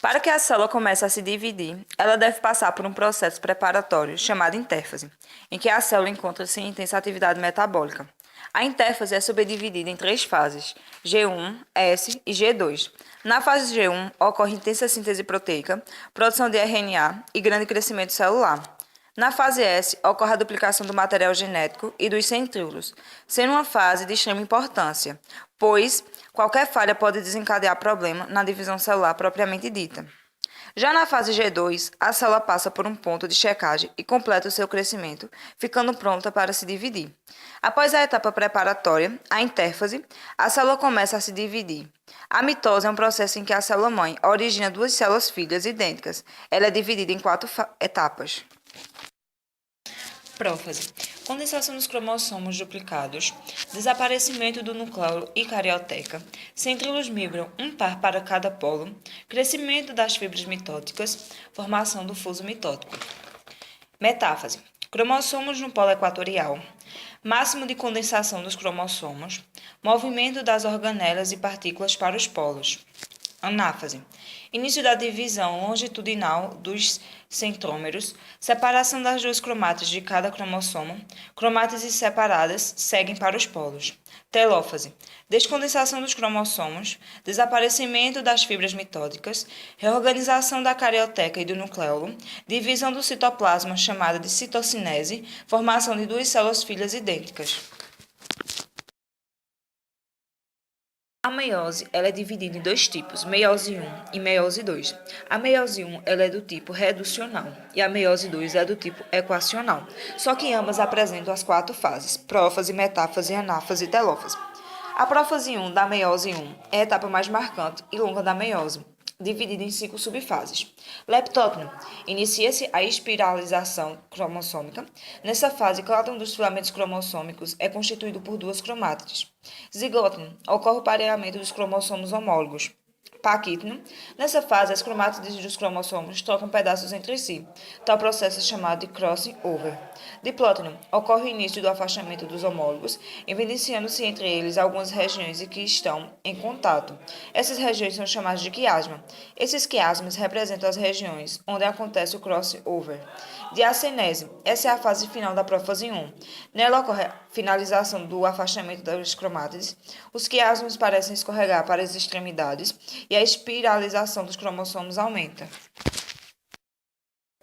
Para que a célula comece a se dividir, ela deve passar por um processo preparatório chamado intérfase, em que a célula encontra-se em intensa atividade metabólica. A intérfase é subdividida em três fases, G1, S e G2. Na fase G1, ocorre intensa síntese proteica, produção de RNA e grande crescimento celular. Na fase S, ocorre a duplicação do material genético e dos centríolos, sendo uma fase de extrema importância, pois qualquer falha pode desencadear problema na divisão celular propriamente dita. Já na fase G2, a célula passa por um ponto de checagem e completa o seu crescimento, ficando pronta para se dividir. Após a etapa preparatória, a intérfase, a célula começa a se dividir. A mitose é um processo em que a célula-mãe origina duas células filhas idênticas. Ela é dividida em quatro etapas. Prófase. Condensação dos cromossomos duplicados, desaparecimento do núcleo e carioteca, centríolos migram um par para cada polo, crescimento das fibras mitóticas, formação do fuso mitótico. Metáfase. Cromossomos no polo equatorial, máximo de condensação dos cromossomos, movimento das organelas e partículas para os polos. Anáfase. Início da divisão longitudinal dos centrômeros, separação das duas cromátides de cada cromossomo, cromátides separadas seguem para os polos. Telófase. Descondensação dos cromossomos, desaparecimento das fibras mitóticas, reorganização da carioteca e do nucleolo, divisão do citoplasma chamada de citocinese, formação de duas células filhas idênticas. A meiose ela é dividida em dois tipos, meiose 1 e meiose 2. A meiose 1 ela é do tipo reducional e a meiose 2 é do tipo equacional, só que ambas apresentam as quatro fases, prófase, metáfase, anáfase e telófase. A prófase 1 da meiose 1 é a etapa mais marcante e longa da meiose, dividida em 5 subfases. Leptóteno. Inicia-se a espiralização cromossômica. Nessa fase, cada um dos filamentos cromossômicos é constituído por duas cromátides. Zigóteno. Ocorre o pareamento dos cromossomos homólogos. Paquíteno. Nessa fase, as cromátides dos cromossomos trocam pedaços entre si. Tal processo é chamado de crossing over. Diplóteno. Ocorre o início do afastamento dos homólogos, evidenciando-se entre eles algumas regiões que estão em contato. Essas regiões são chamadas de quiasma. Esses quiasmas representam as regiões onde acontece o crossover. Diacenese. Essa é a fase final da prófase 1. Nela ocorre a finalização do afastamento das cromátides. Os quiasmas parecem escorregar para as extremidades e a espiralização dos cromossomos aumenta.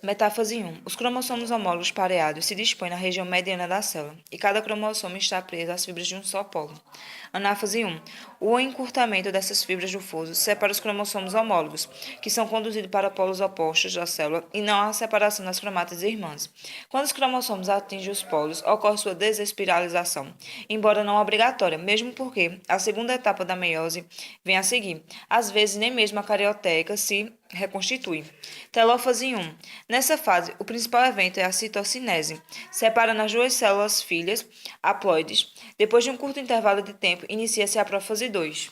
Metáfase 1. Os cromossomos homólogos pareados se dispõem na região mediana da célula, e cada cromossomo está preso às fibras de um só polo. Anáfase 1. O encurtamento dessas fibras do fuso separa os cromossomos homólogos, que são conduzidos para polos opostos da célula, e não há separação das cromátides irmãs. Quando os cromossomos atingem os polos, ocorre sua desespiralização, embora não obrigatória, mesmo porque a segunda etapa da meiose vem a seguir. Às vezes, nem mesmo a carioteca se reconstitui. Telófase 1. Nessa fase, o principal evento é a citocinese, separando as duas células filhas haploides. Depois de um curto intervalo de tempo, inicia-se a prófase 2.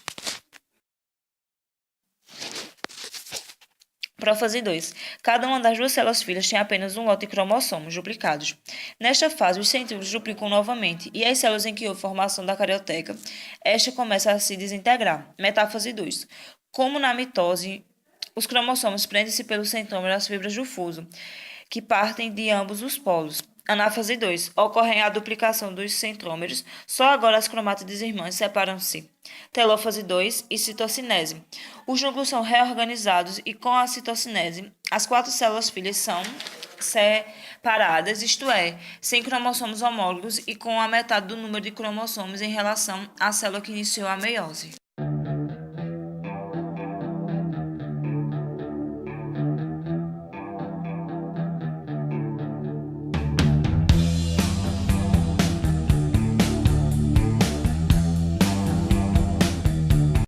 Prófase 2. Cada uma das duas células filhas tem apenas um lote de cromossomos duplicados. Nesta fase, os centríolos duplicam novamente e as células em que houve formação da carioteca, esta começa a se desintegrar. Metáfase 2. Como na mitose, os cromossomos prendem-se pelo centrômero às fibras do fuso, que partem de ambos os polos. Anáfase 2. Ocorre a duplicação dos centrômeros, só agora as cromátides irmãs separam-se. Telófase 2 e citocinese. Os núcleos são reorganizados e com a citocinese, as quatro células filhas são separadas, isto é, sem cromossomos homólogos e com a metade do número de cromossomos em relação à célula que iniciou a meiose.